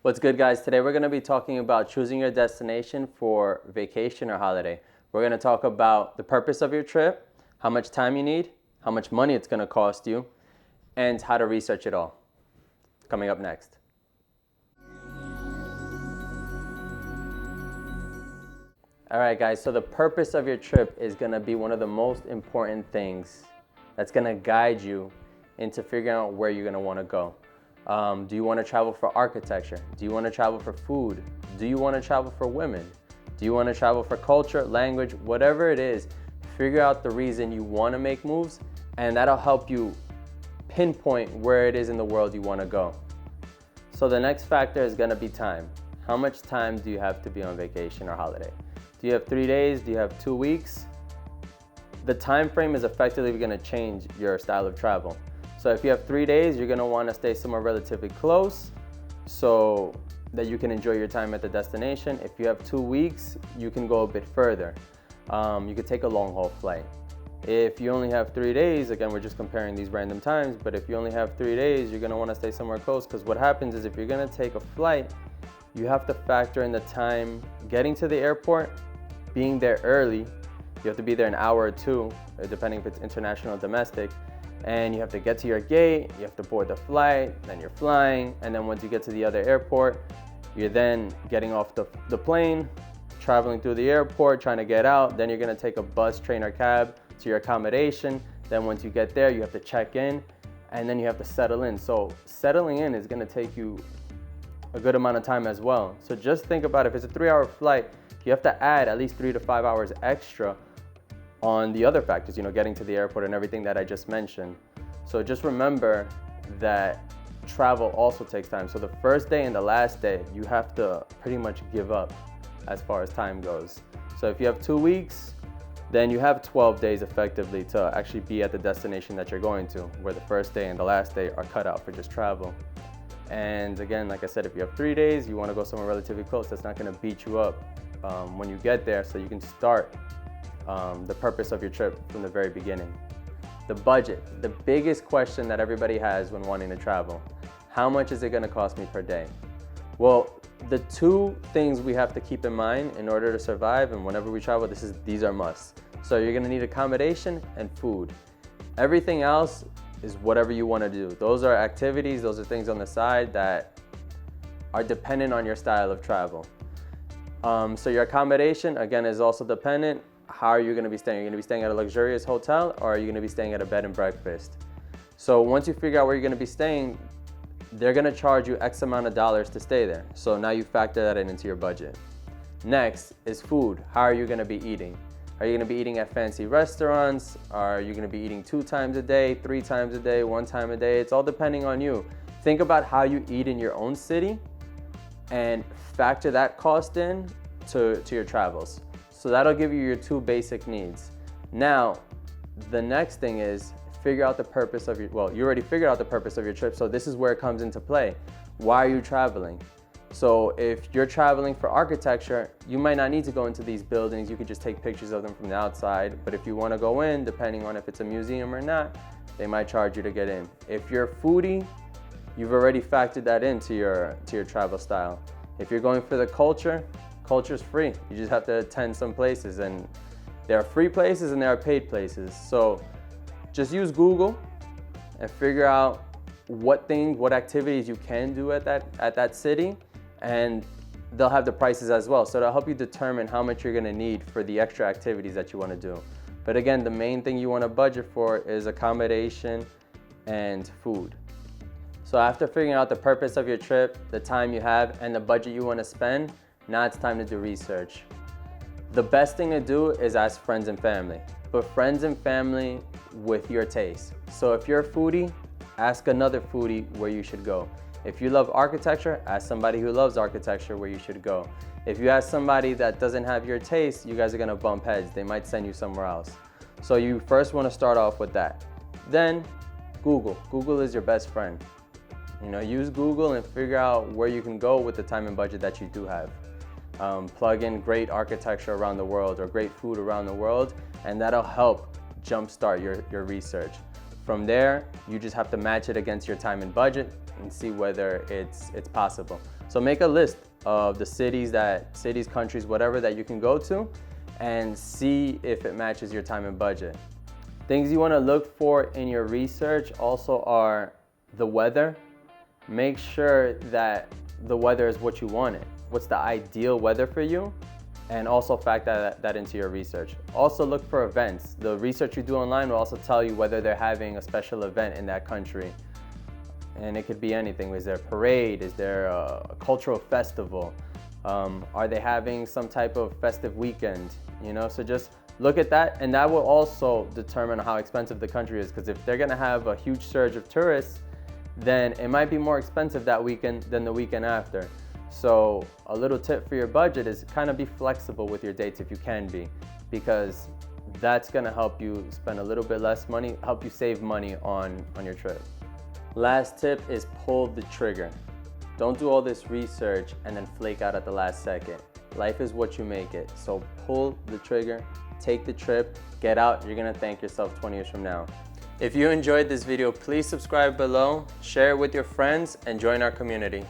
What's good, guys? Today we're going to be talking about choosing your destination for vacation or holiday. We're going to talk about the purpose of your trip, how much time you need, how much money it's going to cost you, and how to research it all. Coming up next. All right, guys, so the purpose of your trip is going to be one of the most important things that's going to guide you into figuring out where you're going to want to go. Do you want to travel for architecture? Do you want to travel for food? Do you want to travel for women? Do you want to travel for culture, language, whatever it is? Figure out the reason you want to make moves, and that'll help you pinpoint where it is in the world you want to go. So the next factor is going to be time. How much time do you have to be on vacation or holiday? Do you have 3 days? Do you have 2 weeks? The time frame is effectively going to change your style of travel. So if you have 3 days, you're gonna wanna stay somewhere relatively close so that you can enjoy your time at the destination. If you have 2 weeks, you can go a bit further. You could take a long haul flight. If you only have 3 days, again, we're just comparing these random times, but if you only have 3 days, you're gonna wanna stay somewhere close, because what happens is if you're gonna take a flight, you have to factor in the time getting to the airport, being there early. You have to be there an hour or two, depending if it's international or domestic. And you have to get to your gate, you have to board the flight, then you're flying, and then once you get to the other airport, you're then getting off the plane, traveling through the airport, trying to get out, then you're gonna take a bus, train, or cab to your accommodation. Then once you get there, you have to check in, and then you have to settle in. So settling in is gonna take you a good amount of time as well. So just think about if it's a 3-hour flight, you have to add at least 3 to 5 hours extra on the other factors, getting to the airport and everything that I just mentioned. So just remember that travel also takes time. So the first day and the last day, you have to pretty much give up as far as time goes. So if you have 2 weeks, then you have 12 days effectively to actually be at the destination that you're going to, where the first day and the last day are cut out for just travel. And again, like I said, if you have 3 days, you want to go somewhere relatively close that's not going to beat you up when you get there, so you can start the purpose of your trip from the very beginning. The budget, the biggest question that everybody has when wanting to travel. How much is it going to cost me per day? Well, the two things we have to keep in mind in order to survive, and whenever we travel, these are musts. So you're going to need accommodation and food. Everything else is whatever you want to do. Those are activities, those are things on the side that are dependent on your style of travel. So your accommodation, again, is also dependent. How are you going to be staying? Are you going to be staying at a luxurious hotel, or are you going to be staying at a bed and breakfast? So once you figure out where you're going to be staying, they're going to charge you X amount of dollars to stay there. So now you factor that into your budget. Next is food. How are you going to be eating? Are you going to be eating at fancy restaurants? Are you going to be eating 2 times a day, 3 times a day, 1 time a day? It's all depending on you. Think about how you eat in your own city and factor that cost in to your travels. So that'll give you your 2 basic needs. Now, the next thing is figure out the purpose of you already figured out the purpose of your trip, so this is where it comes into play. Why are you traveling? So if you're traveling for architecture, you might not need to go into these buildings. You could just take pictures of them from the outside. But if you want to go in, depending on if it's a museum or not, they might charge you to get in. If you're a foodie, you've already factored that into your travel style. If you're going for the culture's free. You just have to attend some places, and there are free places and there are paid places. So just use Google and figure out what activities you can do at that city, and they'll have the prices as well. So it'll help you determine how much you're gonna need for the extra activities that you wanna do. But again, the main thing you wanna budget for is accommodation and food. So after figuring out the purpose of your trip, the time you have, and the budget you wanna spend, now it's time to do research. The best thing to do is ask friends and family, but friends and family with your taste. So if you're a foodie, ask another foodie where you should go. If you love architecture, ask somebody who loves architecture where you should go. If you ask somebody that doesn't have your taste, you guys are gonna bump heads. They might send you somewhere else. So you first wanna start off with that. Then Google. Google is your best friend. Use Google and figure out where you can go with the time and budget that you do have. Plug in great architecture around the world or great food around the world, and that'll help jumpstart your research. From there, you just have to match it against your time and budget. and see whether it's possible. So make a list of the cities, countries, whatever that you can go to, and see if it matches your time and budget. Things you want to look for in your research also are the weather. Make sure that the weather is what you wanted. What's the ideal weather for you? And also factor that into your research. Also look for events. The research you do online will also tell you whether they're having a special event in that country. And it could be anything. Is there a parade? Is there a cultural festival? Are they having some type of festive weekend? You know, so just look at that, and that will also determine how expensive the country is, because if they're gonna have a huge surge of tourists, then it might be more expensive that weekend than the weekend after. So a little tip for your budget is kind of be flexible with your dates if you can be, because that's gonna help you spend a little bit less money, help you save money on your trip. Last tip is pull the trigger. Don't do all this research and then flake out at the last second. Life is what you make it. So pull the trigger, take the trip, get out. You're gonna thank yourself 20 years from now. If you enjoyed this video, please subscribe below, share it with your friends, and join our community.